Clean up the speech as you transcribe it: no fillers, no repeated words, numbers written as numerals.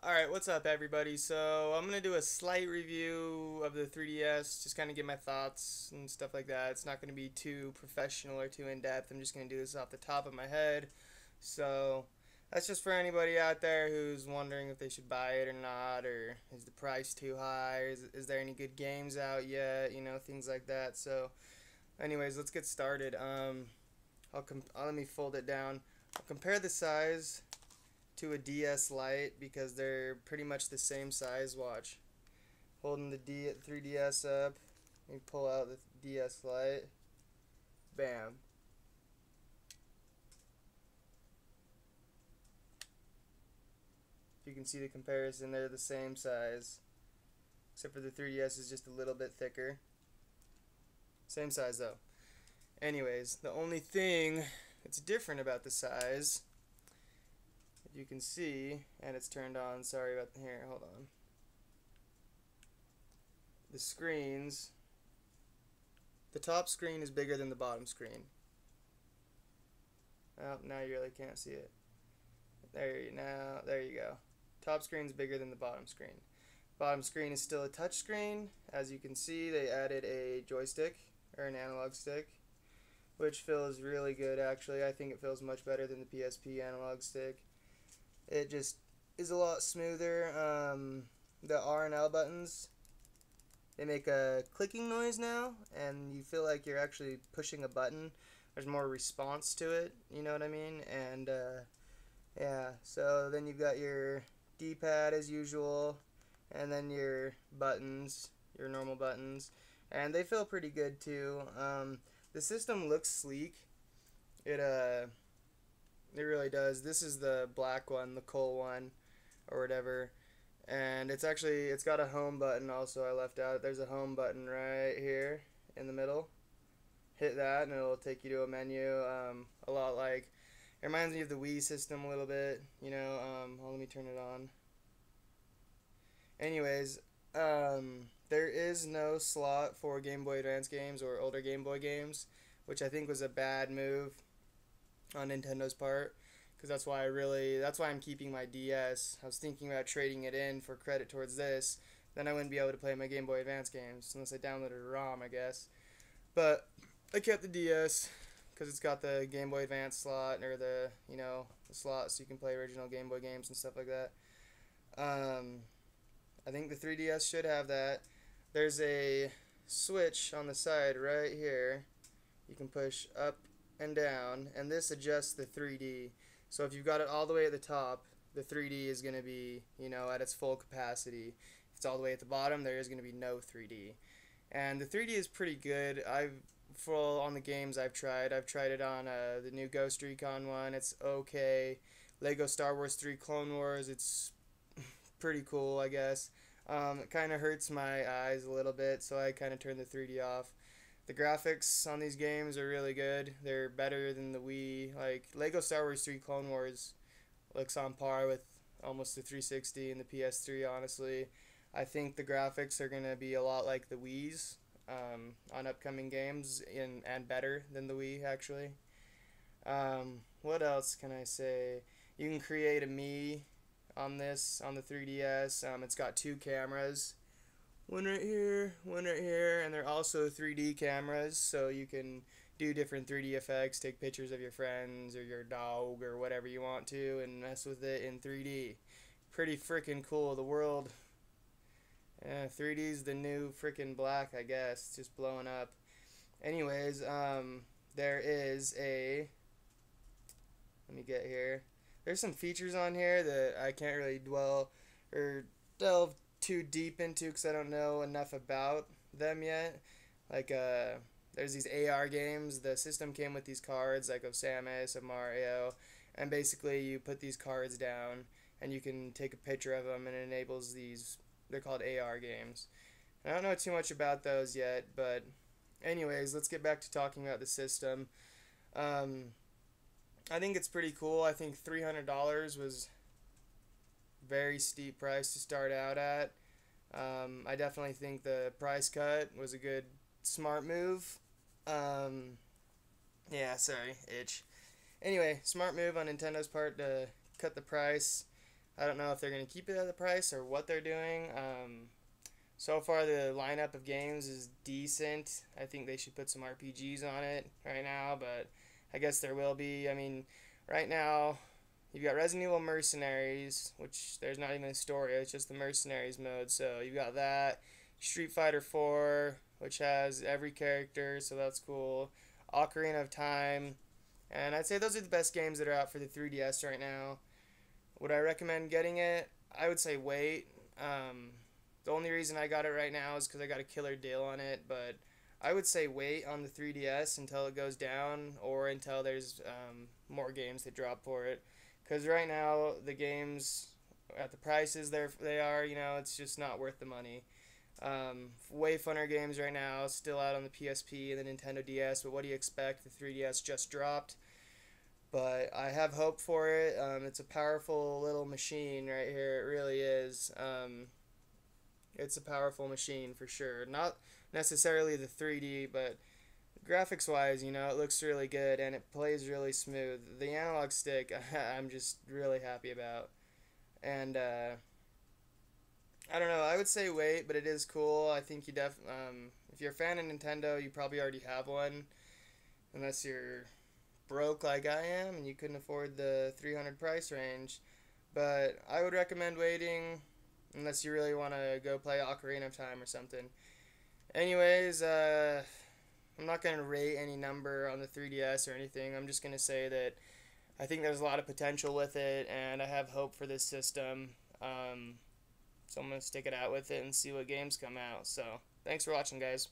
Alright, what's up everybody? So I'm going to do a slight review of the 3DS, just kind of give my thoughts and stuff like that. It's not going to be too professional or too in-depth. I'm just going to do this off the top of my head. So that's just for anybody out there who's wondering if they should buy it or not, or is the price too high, or is there any good games out yet, things like that. So anyways, let's get started. Let me fold it down. I'll compare the size to a DS Lite because they're pretty much the same size. Watch. Holding the 3DS up, and pull out the DS Lite. Bam. If you can see the comparison, they're the same size. Except for the 3DS is just a little bit thicker. Same size though. Anyways, the only thing that's different about the size, you can see, and it's turned on, sorry about here, hold on. The screens, the top screen is bigger than the bottom screen. Oh, now you really can't see it. There you go. Top screen is bigger than the bottom screen. Bottom screen is still a touch screen. As you can see, they added a joystick, or an analog stick, which feels really good actually. I think it feels much better than the PSP analog stick. It just is a lot smoother. The R and L buttons, they make a clicking noise now, and you feel like you're actually pushing a button. There's more response to it, you know what I mean? And yeah, so then you've got your D-pad as usual, and then your buttons, your normal buttons, and they feel pretty good too. The system looks sleek. It really does. This is the black one, the coal one, or whatever. And it's got a home button also. I left out. There's a home button right here in the middle. Hit that and it'll take you to a menu. A lot like, it reminds me of the Wii system a little bit. Well, let me turn it on. Anyways, there is no slot for Game Boy Advance games or older Game Boy games, which I think was a bad move on Nintendo's part, because that's why I'm keeping my DS. I was thinking about trading it in for credit towards this. Then I wouldn't be able to play my Game Boy Advance games unless I downloaded a ROM, I guess. But I kept the DS because it's got the Game Boy Advance slot, or the slot so you can play original Game Boy games and stuff like that. I think the 3DS should have that. There's a switch on the side right here. You can push up and down, and this adjusts the 3D. So if you've got it all the way at the top, the 3D is going to be, at its full capacity. If it's all the way at the bottom, there is going to be no 3D. And the 3D is pretty good. On the games I've tried it on the new Ghost Recon one. It's okay. Lego Star Wars 3 Clone Wars, it's pretty cool, I guess. It kind of hurts my eyes a little bit, so I kind of turned the 3D off. The graphics on these games are really good. They're better than the Wii. Like, Lego Star Wars 3 Clone Wars looks on par with almost the 360 and the PS3, honestly. I think the graphics are going to be a lot like the Wii's on upcoming games, and better than the Wii, actually. What else can I say? You can create a Mii on the 3DS. It's got two cameras. One right here, and they're also 3D cameras, so you can do different 3D effects, take pictures of your friends or your dog or whatever you want to, and mess with it in 3D. Pretty freaking cool. The world, 3D's the new freaking black, I guess. It's just blowing up. Anyways, there is let me get here. There's some features on here that I can't really delve too deep into because I don't know enough about them yet. Like, there's these AR games. The system came with these cards, like of Samus, of Mario, and basically you put these cards down and you can take a picture of them, and it enables these. They're called AR games. I don't know too much about those yet, but anyways, let's get back to talking about the system. I think it's pretty cool. I think $300 was very steep price to start out at. I definitely think the price cut was a good, smart move. Yeah, sorry, itch. Anyway, smart move on Nintendo's part to cut the price. I don't know if they're going to keep it at the price or what they're doing. So far, the lineup of games is decent. I think they should put some RPGs on it right now, but I guess there will be. I mean, right now, you've got Resident Evil Mercenaries, which there's not even a story, it's just the Mercenaries mode. So you've got that. Street Fighter 4, which has every character, so that's cool. Ocarina of Time. And I'd say those are the best games that are out for the 3DS right now. Would I recommend getting it? I would say wait. The only reason I got it right now is because I got a killer deal on it, but I would say wait on the 3DS until it goes down or until there's more games that drop for it. Because right now, the games at the prices they are, it's just not worth the money. Way funner games right now, still out on the PSP and the Nintendo DS, but what do you expect? The 3DS just dropped. But I have hope for it. It's a powerful little machine right here. It really is. It's a powerful machine for sure. Not necessarily the 3D, but graphics wise, it looks really good and it plays really smooth. The analog stick, I'm just really happy about. And I don't know. I would say wait, but it is cool. I think if you're a fan of Nintendo, you probably already have one, unless you're broke like I am and you couldn't afford the 300 price range. But I would recommend waiting unless you really want to go play Ocarina of Time or something. Anyways, I'm not going to rate any number on the 3DS or anything. I'm just going to say that I think there's a lot of potential with it, and I have hope for this system. So I'm going to stick it out with it and see what games come out. So, thanks for watching, guys.